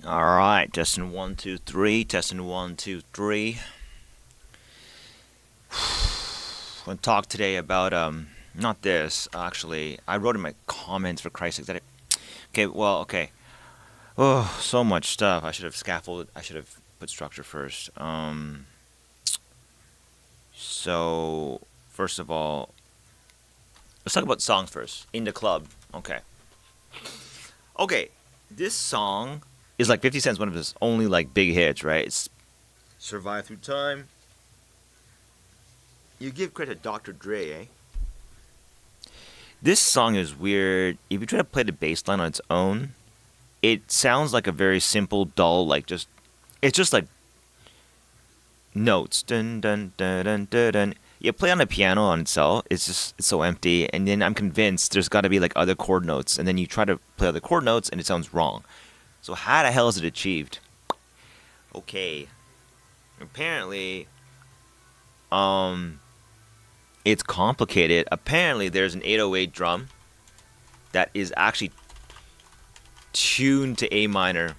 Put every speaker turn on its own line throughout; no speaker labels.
All right, testing one, two, three. Testing one, two, three. I'm gonna talk today about not this actually. I wrote in my comments for Christ's sake that okay. Oh, so much stuff. I should have scaffolded. I should have put structure first. So first of all, let's talk about songs first. In the club. Okay. Okay. This song is like 50 Cent's one of his only like big hits, right? It's Survive Through Time. You give credit to Dr. Dre, eh? This song is weird. If you try to play the bass line on its own, it sounds like a very simple, dull, like just it's just like notes. Dun dun dun dun dun dun. You play on the piano on itself, it's so empty, and then I'm convinced there's got to be like other chord notes, and then you try to play other chord notes, and it sounds wrong. So how the hell is it achieved? Okay, apparently, it's complicated. Apparently, there's an 808 drum that is actually tuned to A minor.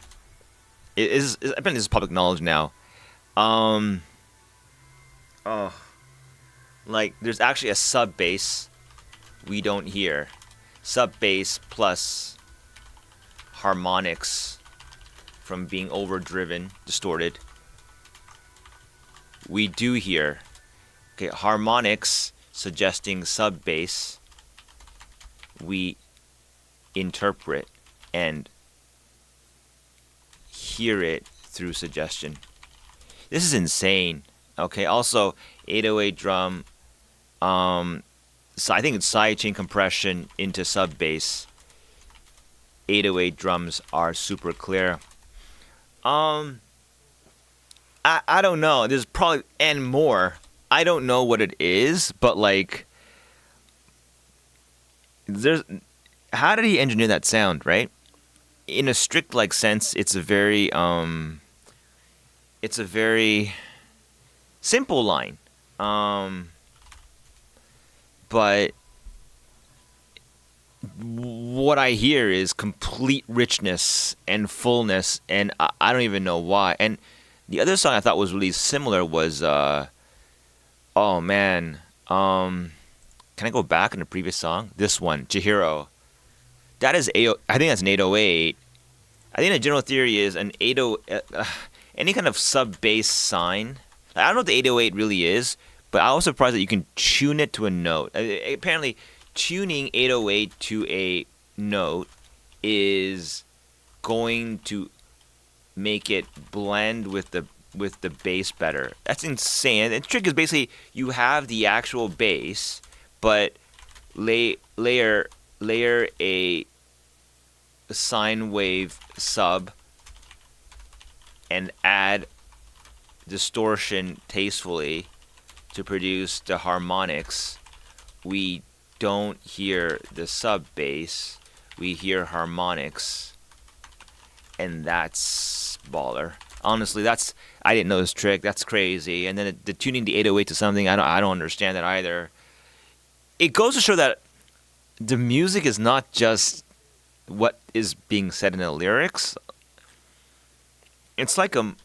Apparently this is public knowledge now. Um, oh, like there's actually a sub bass we don't hear. Sub bass plus harmonics from being overdriven, distorted. We do hear. Okay, harmonics suggesting sub bass. We interpret and hear it through suggestion. This is insane. Okay, also 808 drum. So I think it's sidechain compression into sub bass. 808 drums are super clear. I don't know. There's probably and more. I don't know what it is, but like there's how did he engineer that sound, right? In a strict like sense, it's a very simple line. But what I hear is complete richness and fullness, and I don't even know why. And the other song I thought was really similar was oh man, can I go back in the previous song? This one, Chihiro. That is I think that's an 808. I think the general theory is an 80 any kind of sub bass sign. I don't know what the 808 really is, but I was surprised that you can tune it to a note. Apparently, tuning 808 to a note is going to make it blend with the bass better. That's insane. And the trick is basically you have the actual bass, but layer a sine wave sub and add distortion tastefully to produce the harmonics. We don't hear the sub bass, we hear harmonics, and that's baller. Honestly, I didn't know this trick. That's crazy. And then the tuning the 808 to something, I don't understand that either. It goes to show that the music is not just what is being said in the lyrics. It's like a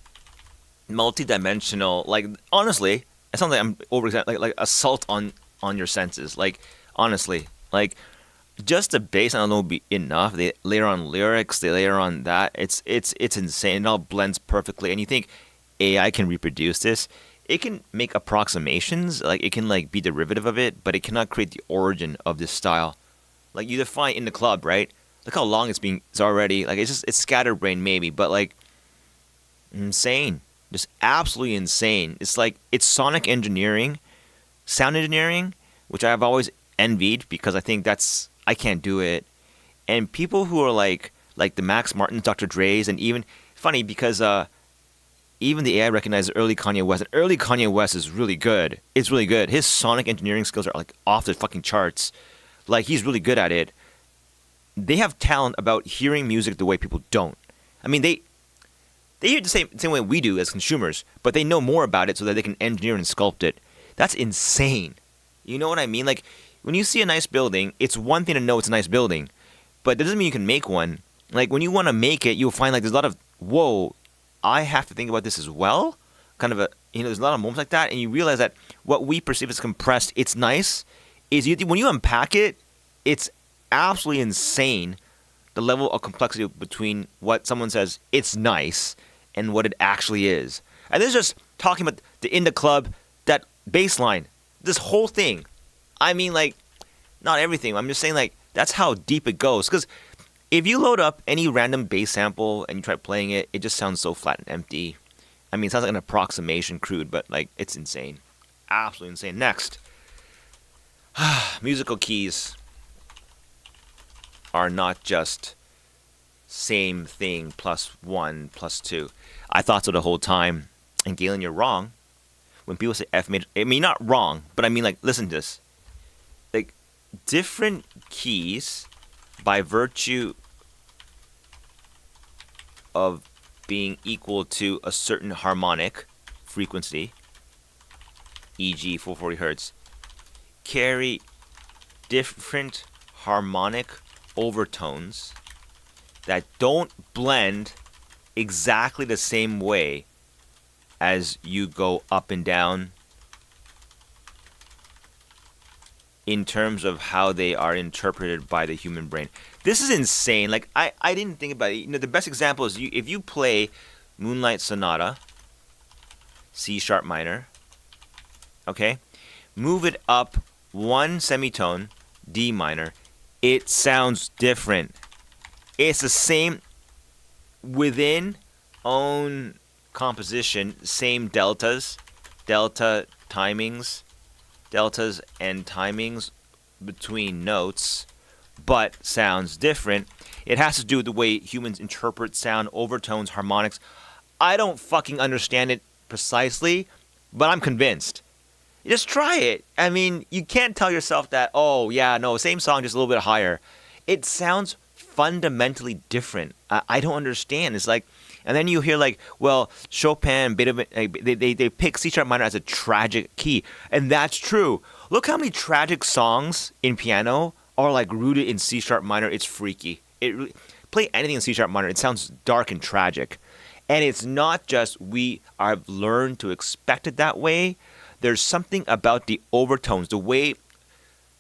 multi-dimensional, like honestly, it sounds like I'm over like assault on your senses. Like honestly, like just the bass I don't know would be enough. They layer on lyrics, they layer on that. It's insane. It all blends perfectly. And you think AI can reproduce this? It can make approximations, like it can like be derivative of it, but it cannot create the origin of this style. Like you define in the club, right? Look how long it's already like it's scatterbrain maybe, but like insane. Just absolutely insane. It's like it's sonic engineering, sound engineering, which I've always envied because I think I can't do it. And people who are like the Max Martins, Dr. Dre's, and even funny because even the AI recognizes early Kanye West, and early Kanye West is really good. It's really good. His sonic engineering skills are like off the fucking charts. Like he's really good at it. They have talent about hearing music the way people don't. I mean, they hear it the same way we do as consumers, but they know more about it so that they can engineer and sculpt it. That's insane. You know what I mean? Like when you see a nice building, it's one thing to know it's a nice building, but that doesn't mean you can make one. Like when you want to make it, you'll find like there's a lot of whoa, I have to think about this as well. Kind of a, there's a lot of moments like that, and you realize that what we perceive as compressed, it's nice, is when you unpack it, it's absolutely insane the level of complexity between what someone says it's nice and what it actually is. And this is just talking about the In the Club, that bass line, this whole thing. I mean, like, not everything. I'm just saying, like, that's how deep it goes. Because if you load up any random bass sample and you try playing it, it just sounds so flat and empty. I mean, it sounds like an approximation, crude, but, like, it's insane. Absolutely insane. Next. Musical keys are not just same thing plus 1 plus 2. I thought so the whole time. And Galen, you're wrong. When people say F major, I mean, not wrong, but I mean, like, listen to this. Like, different keys, by virtue of being equal to a certain harmonic frequency, e.g. 440 hertz, carry different harmonic overtones that don't blend exactly the same way as you go up and down in terms of how they are interpreted by the human brain. This is insane. Like, I didn't think about it. The best example is if you play Moonlight Sonata, C sharp minor, okay? Move it up one semitone, D minor. It sounds different. It's the same within own composition, same deltas and timings between notes, but sounds different. It has to do with the way humans interpret sound, overtones, harmonics. I don't fucking understand it precisely, but I'm convinced. Just try it. I mean, you can't tell yourself that, oh, yeah, no, same song, just a little bit higher. It sounds fundamentally different. I don't understand. It's like, and then you hear like, well, Chopin, Beethoven, they pick C sharp minor as a tragic key, and that's true. Look how many tragic songs in piano are like rooted in C sharp minor. It's freaky. Play anything in C sharp minor, it sounds dark and tragic, and it's not just we are learned to expect it that way. There's something about the overtones, the way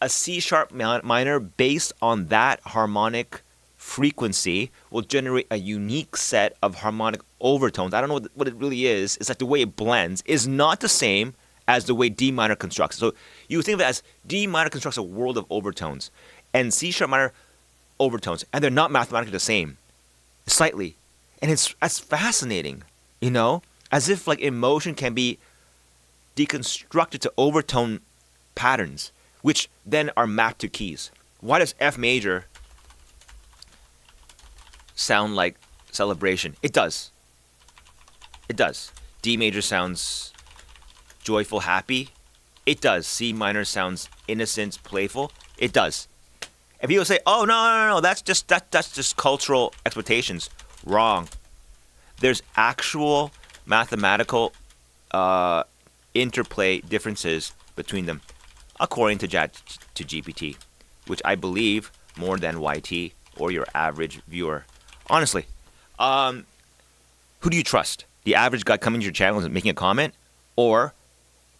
a C sharp minor based on that harmonic frequency will generate a unique set of harmonic overtones. I don't know what it really is. It's like the way it blends is not the same as the way D minor constructs. So you think of it as D minor constructs a world of overtones and C sharp minor overtones, and they're not mathematically the same, slightly. And that's fascinating, as if like emotion can be deconstructed to overtone patterns, which then are mapped to keys. Why does F major sound like celebration? It does. It does. D major sounds joyful, happy. It does. C minor sounds innocent, playful. It does. If people say, "Oh no, that's just cultural expectations," wrong. There's actual mathematical interplay differences between them, according to chatgpt, which I believe more than YT or your average viewer. Honestly, who do you trust? The average guy coming to your channel and making a comment, or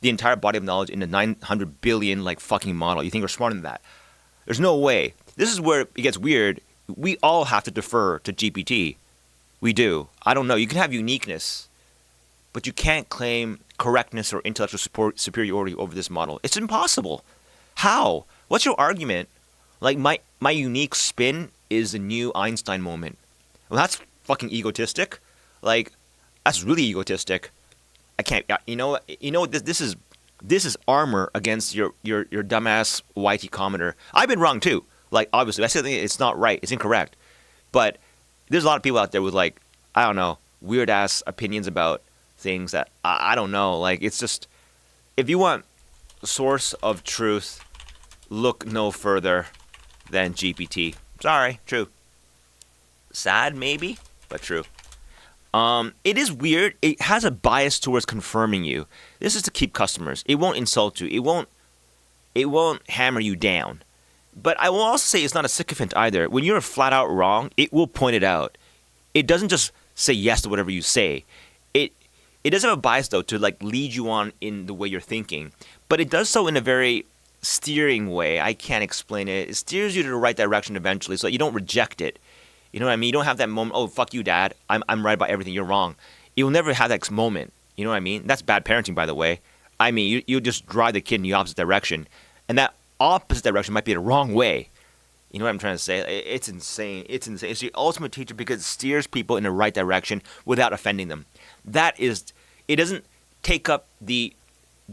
the entire body of knowledge in the 900 billion like fucking model? You think we're smarter than that? There's no way. This is where it gets weird. We all have to defer to GPT. We do. I don't know. You can have uniqueness, but you can't claim correctness or intellectual superiority over this model. It's impossible. How? What's your argument? Like, my unique spin is the new Einstein moment. Well, that's fucking egotistic. Like, that's really egotistic. I can't. This is armor against your dumbass YT commenter. I've been wrong too. Like, obviously, I still think it's not right. It's incorrect. But there's a lot of people out there with, like, I don't know, weird ass opinions about things that I don't know. Like, it's just, if you want source of truth, look no further than GPT. Sorry, true. Sad maybe, but true. It is weird. It has a bias towards confirming you. This is to keep customers. It won't insult you. It won't hammer you down. But I will also say it's not a sycophant either. When you're flat out wrong, it will point it out. It doesn't just say yes to whatever you say. It it does have a bias though to like lead you on in the way you're thinking, but it does so in a very steering way. I can't explain it. It steers you to the right direction eventually, so that you don't reject it. You know what I mean? You don't have that moment. Oh, fuck you, dad. I'm right about everything. You're wrong. You'll never have that moment. You know what I mean? That's bad parenting, by the way. I mean, you just drive the kid in the opposite direction, and that opposite direction might be the wrong way. You know what I'm trying to say? It's insane. It's insane. It's the ultimate teacher because it steers people in the right direction without offending them. That is, it doesn't take up the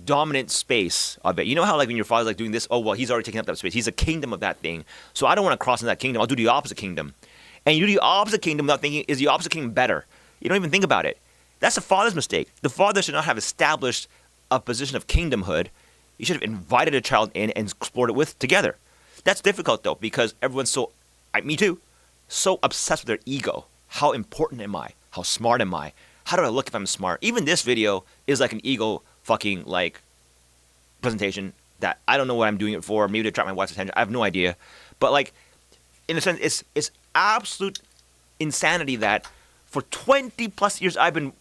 dominant space of it. You know how like when your father's like doing this, oh well, he's already taken up that space. He's a kingdom of that thing. So I don't want to cross into that kingdom. I'll do the opposite kingdom. And you do the opposite kingdom without thinking, is the opposite kingdom better? You don't even think about it. That's the father's mistake. The father should not have established a position of kingdomhood. You should have invited a child in and explored it with together. That's difficult though because everyone's so, me too, so obsessed with their ego. How important am I? How smart am I? How do I look if I'm smart? Even this video is like an ego fucking like presentation that I don't know what I'm doing it for. Maybe to attract my wife's attention. I have no idea. But like, in a sense, it's absolute insanity that for 20 plus years I've been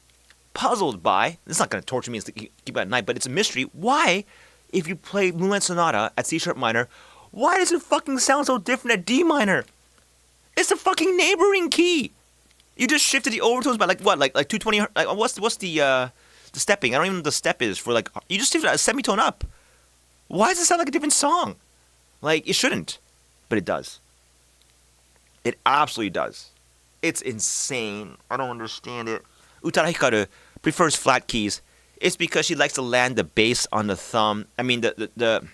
puzzled by. It's not going to torture me and keep it at night, but it's a mystery. Why, if you play Moonlight Sonata at C sharp minor, why does it fucking sound so different at D minor? It's a fucking neighboring key. You just shifted the overtones by like what, like 220? Like what's the stepping? I don't even know what the step is for like. You just shifted a semitone up. Why does it sound like a different song? Like it shouldn't, but it does. It absolutely does. It's insane. I don't understand it. Utada Hikaru prefers flat keys. It's because she likes to land the bass on the thumb. I mean the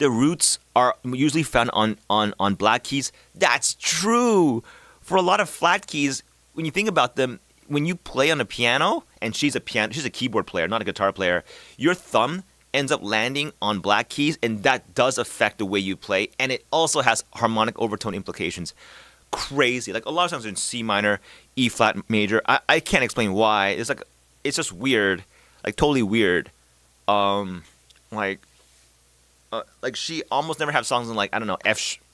roots are usually found on black keys. That's true. For a lot of flat keys, when you think about them, when you play on a piano, and she's a keyboard player, not a guitar player, your thumb ends up landing on black keys, and that does affect the way you play, and it also has harmonic overtone implications. Crazy. Like a lot of times in C minor, E flat major, I can't explain why. It's just weird, like totally weird. Like she almost never have songs in like I don't know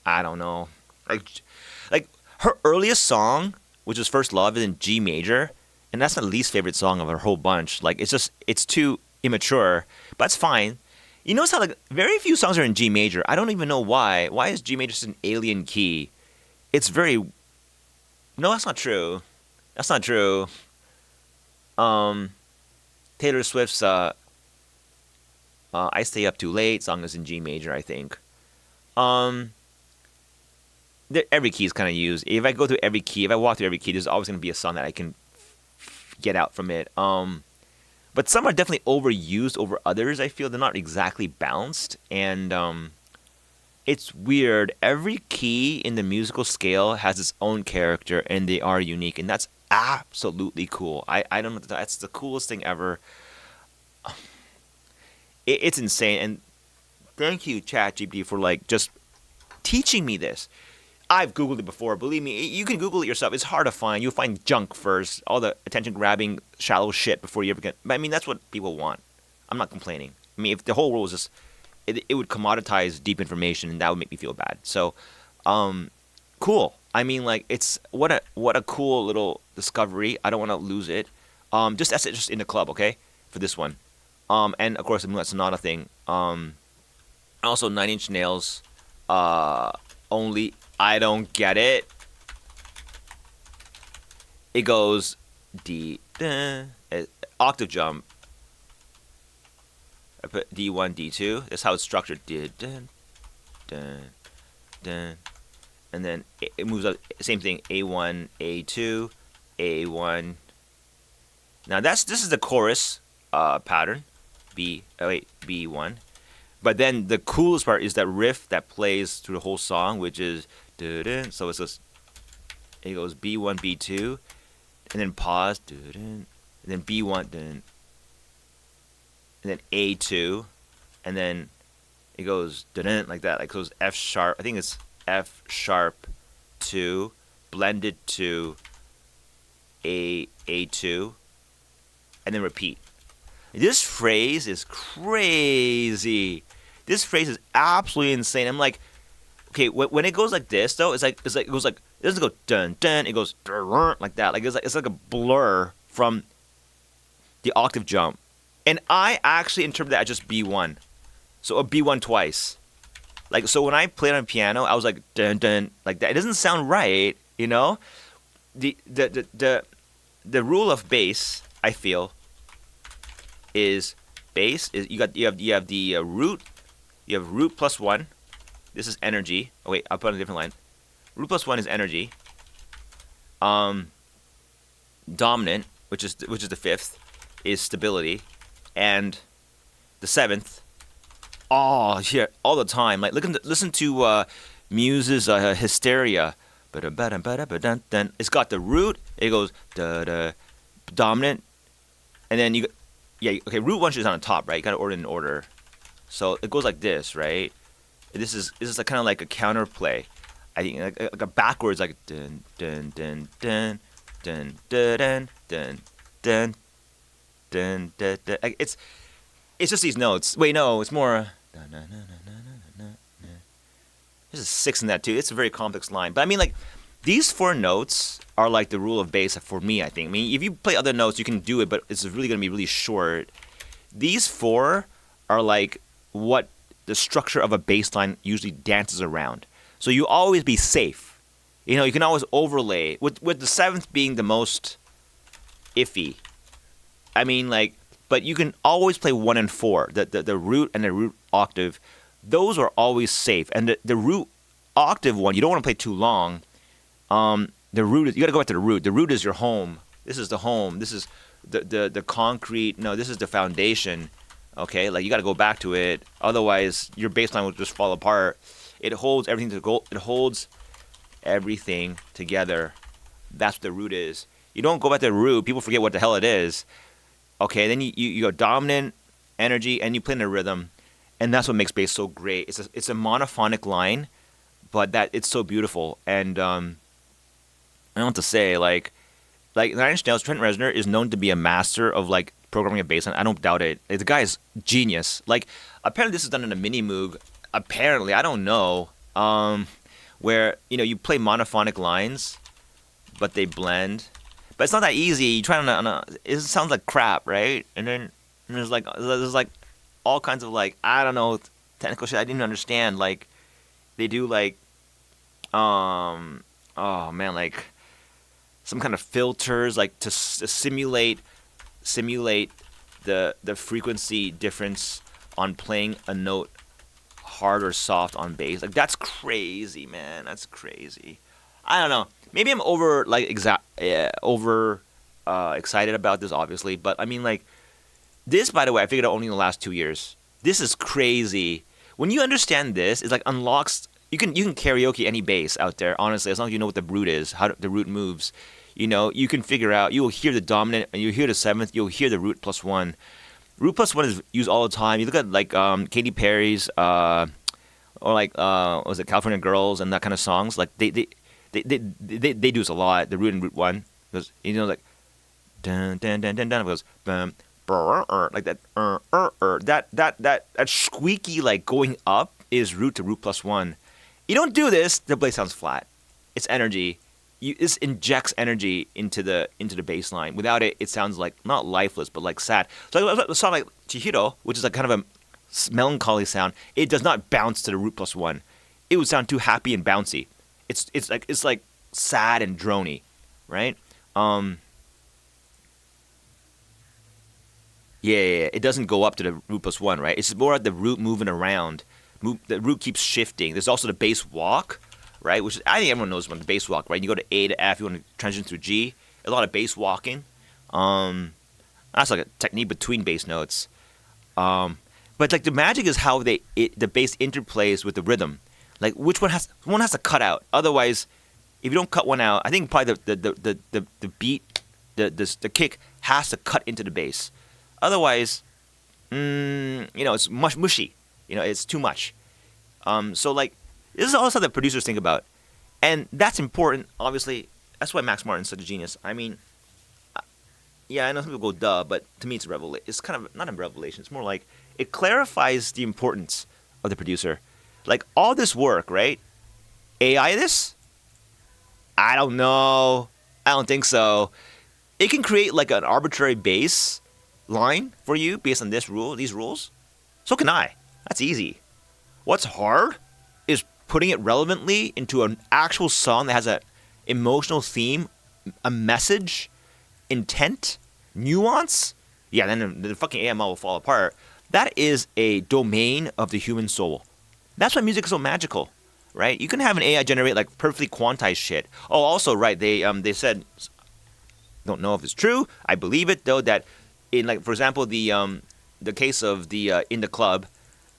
I don't know like her earliest song, which was First Love, is in G major, and that's my least favorite song of her whole bunch. Like it's too immature, but it's fine. You notice how like very few songs are in G major. I don't even know why. Why is G major just an alien key? It's very. No, that's not true. That's not true. Taylor Swift's I Stay Up Too Late song is in G major, I think. Every key is kind of used. If I go through every key, if I walk through every key, there's always going to be a song that I can get out from it. But some are definitely overused over others. I feel they're not exactly balanced, and it's weird. Every key in the musical scale has its own character, and they are unique, and that's absolutely cool. I don't know. That's the coolest thing ever. It's insane, and thank you, ChatGPT, for like just teaching me this. I've Googled it before. Believe me, you can Google it yourself. It's hard to find. You'll find junk first, all the attention-grabbing, shallow shit before you ever get. But I mean, that's what people want. I'm not complaining. I mean, if the whole world was just, it would commoditize deep information, and that would make me feel bad. So, cool. I mean, like, it's what a cool little discovery. I don't want to lose it. Just that's it, just in the club, okay, for this one. And of course the Moonlight Sonata thing. Also 9 Inch Nails. Only I don't get it. It goes D, octave jump. I put D1, D2. That's how it's structured. D, and then it moves up. Same thing. A1, A2, A1. Now this is the chorus pattern. B1. But then the coolest part is that riff that plays through the whole song, which is so it's just it goes B1, B2, and then pause, and then B1, and then A2, and then it goes like that, like goes F sharp. I think it's F sharp 2 blended to A2, and then repeat. This phrase is crazy. This phrase is absolutely insane. I'm like, okay, when it goes like this though, it's like it goes like It doesn't go dun dun. It goes like that. Like it's like a blur from the octave jump. And I actually interpret that as just B1. So a B1 twice. Like so when I played on piano, I was like dun dun like that. It doesn't sound right, you know? The rule of bass, I feel, is bass is you have the root, you have root plus 1. This is energy. Oh wait, I'll put on a different line. Root plus 1 is energy. Dominant, which is the fifth, is stability, and the seventh. Oh, here all the time. Like listen to Muse's Hysteria. It's got the root. It goes da da dominant, and then okay. Root 1 is on the top, right? You got to order in order. So it goes like this, right? This is like kind of like a counterplay. I think like a backwards like dun dun dun dun dun dun dun dun dun dun dun. It's just these notes. Wait, no, it's more. There's a 6 in that too. It's a very complex line, but I mean like these 4 notes are like the rule of bass for me. I think. I mean, if you play other notes, you can do it, but it's really gonna be really short. These 4 are like what the structure of a bass line usually dances around. So you always be safe. You know, you can always overlay with the 7th being the most iffy. I mean, like, but you can always play 1 and 4. The root and the root octave, those are always safe. And the root octave one, you don't want to play too long. The root is, you got to go back to the root. The root is your home. This is the home. This is the concrete. No, this is the foundation. Okay, like you got to go back to it. Otherwise, your bass line will just fall apart. It holds everything It holds everything together. That's what the root is. You don't go back to the root. People forget what the hell it is. Okay, then you go dominant, energy, and you play in a rhythm, and that's what makes bass so great. It's a monophonic line, but that it's so beautiful. And I don't know what to say. Like Nine Inch Nails, Trent Reznor is known to be a master of like programming a bass line. I don't doubt it. The guy is genius. Like apparently this is done in a mini Moog. Apparently, I don't know. Where you play monophonic lines, but they blend. But it's not that easy. You try on a it sounds like crap, right? And then there's like all kinds of like I don't know technical shit I didn't understand. Like they do like oh man, like some kind of filters like to simulate the frequency difference on playing a note hard or soft on bass. Like that's crazy, man. That's crazy. I don't know. Maybe I'm excited about this, obviously. But I mean, like this. By the way, I figured out only in the last 2 years. This is crazy. When you understand this, it's like unlocks. You can karaoke any bass out there. Honestly, as long as you know what the root is, how the root moves. You can figure out. You will hear the dominant, and you hear the 7th. You'll hear the root plus 1. Root plus 1 is used all the time. You look at like Katy Perry's or like what was it California Girls and that kind of songs. Like they do this a lot. The root and root 1 goes like dun dun dun dun dun. It goes like that. That squeaky like going up is root to root plus 1. You don't do this, the bass sounds flat. It's energy. This injects energy into the bass line. Without it, it sounds like not lifeless, but like sad. So a song like Chihiro, which is like kind of a melancholy sound, it does not bounce to the root plus 1. It would sound too happy and bouncy. It's like sad and drony, right? Yeah. It doesn't go up to the root plus 1, right? It's more like the root moving around. The root keeps shifting. There's also the bass walk, right? Which is, I think everyone knows about the bass walk, right? You go to A to F, you want to transition through G. A lot of bass walking. That's like a technique between bass notes. But like the magic is how the bass interplays with the rhythm. Like which one has to cut out. Otherwise, if you don't cut one out, I think probably the beat, the kick has to cut into the bass. Otherwise, it's much mushy. It's too much. So like this is all stuff that producers think about, and that's important. Obviously, that's why Max Martin's such a genius. I mean, yeah, I know some people go duh, but to me it's a revelation. It's kind of not a revelation. It's more like it clarifies the importance of the producer. Like all this work, right? AI this, I don't know. I don't think so. It can create like an arbitrary base line for you based on these rules. So can I. That's easy. What's hard is putting it relevantly into an actual song that has a emotional theme, a message, intent, nuance. Yeah, then the fucking AML will fall apart. That is a domain of the human soul. That's why music is so magical, right? You can have an AI generate like perfectly quantized shit. Oh, also, right? They said, don't know if it's true. I believe it though, that in, like, for example, the case of the in the club,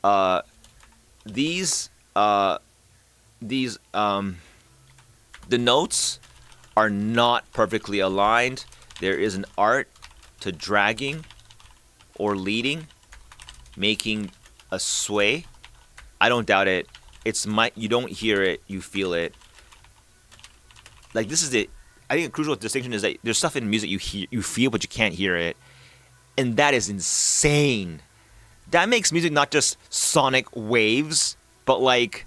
uh these these the notes are not perfectly aligned. There is an art to dragging or leading, making a sway. I don't doubt it. You don't hear it, you feel it. Like, this is it. I think a crucial distinction is that there's stuff in music you feel, but you can't hear it, and that is insane. That makes music not just sonic waves, but like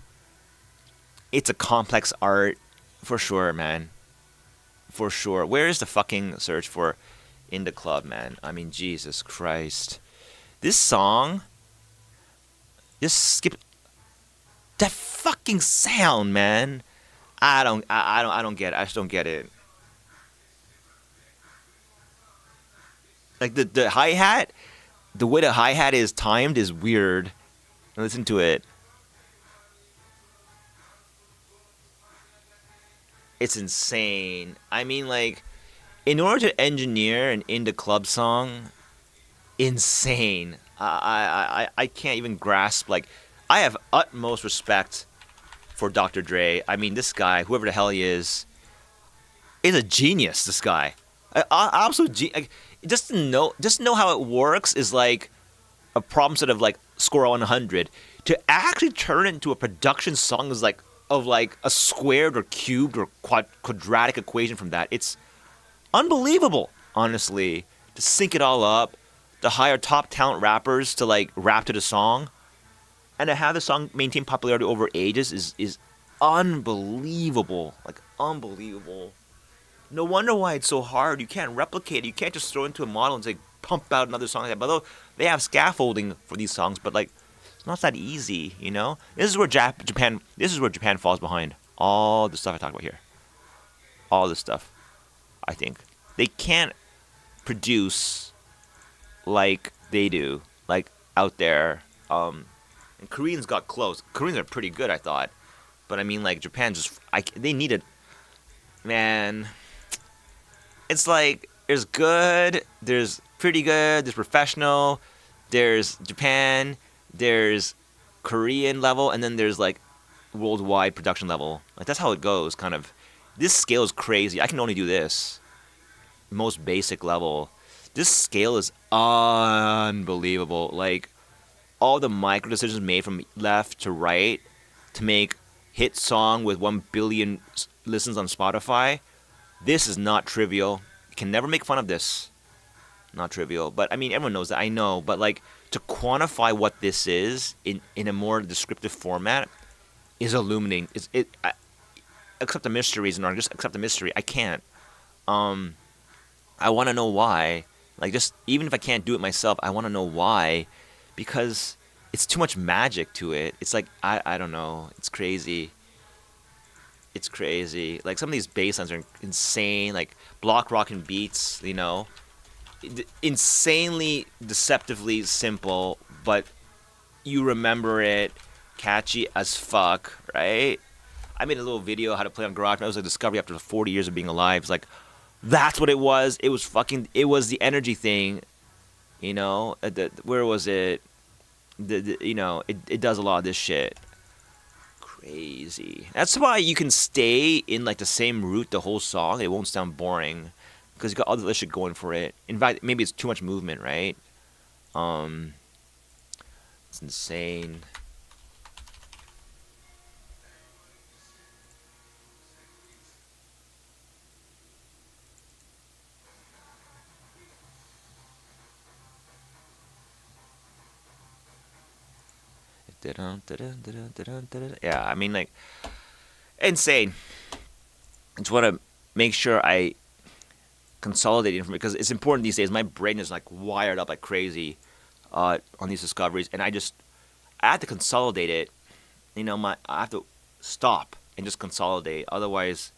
it's a complex art for sure, man. For sure. Where is the fucking search for in the club, man? I mean, Jesus Christ. This song, just skip that fucking sound, man. I don't get it. I just don't get it. Like the hi hat, the way the hi hat is timed is weird. Listen to it. It's insane. I mean, like, in order to engineer an indie club song, insane. I can't even grasp. Like, I have utmost respect for Dr. Dre. I mean, this guy, whoever the hell he is a genius. This guy, absolute like, just to know how it works is like a problem set of like score 100. To actually turn it into a production song is like of like a squared or cubed or quadratic equation from that. It's unbelievable, honestly, to sync it all up, to hire top talent rappers to like rap to the song, and to have the song maintain popularity over ages is unbelievable. Like, unbelievable. No wonder why it's so hard. You can't replicate it. You can't just throw it into a model and say pump out another song like that. But though they have scaffolding for these songs, but like it's not that easy, you know? This is where Japan falls behind. All the stuff I talk about here. All this stuff. I think. They can't produce like they do, like out there. And Koreans got close. Koreans are pretty good, I thought. But I mean, like, Japan they needed, man. It's like, there's good, there's pretty good, there's professional, there's Japan, there's Korean level, and then there's like worldwide production level. Like, that's how it goes, kind of. This scale is crazy. I can only do this. Most basic level. This scale is unbelievable. Like, all the micro decisions made from left to right to make hit song with 1 billion listens on Spotify. This is not trivial. You can never make fun of this. Not trivial. But I mean, everyone knows that. I know. But like, to quantify what this is in a more descriptive format is illuminating. Accept the mysteries and just accept the mystery. I can't. I want to know why. Like, just even if I can't do it myself, I want to know why, because it's too much magic to it. It's like, I don't know. It's crazy. It's crazy. Like, some of these bass lines are insane. Like, block rockin' beats, you know, insanely deceptively simple, but you remember it, catchy as fuck, right? I made a little video how to play on GarageBand. It was a discovery after 40 years of being alive. It's like, that's what it was. It was the energy thing, you know. Where was it? You know, it does a lot of this shit. Crazy. That's why you can stay in like the same route the whole song. It won't sound boring because you got all the other shit going for it. In fact, maybe it's too much movement, right? It's insane. Yeah, I mean, like, insane. I just want to make sure I consolidate information because it's important these days. My brain is like wired up like crazy on these discoveries, and I have to consolidate it. I have to stop and just consolidate. Otherwise,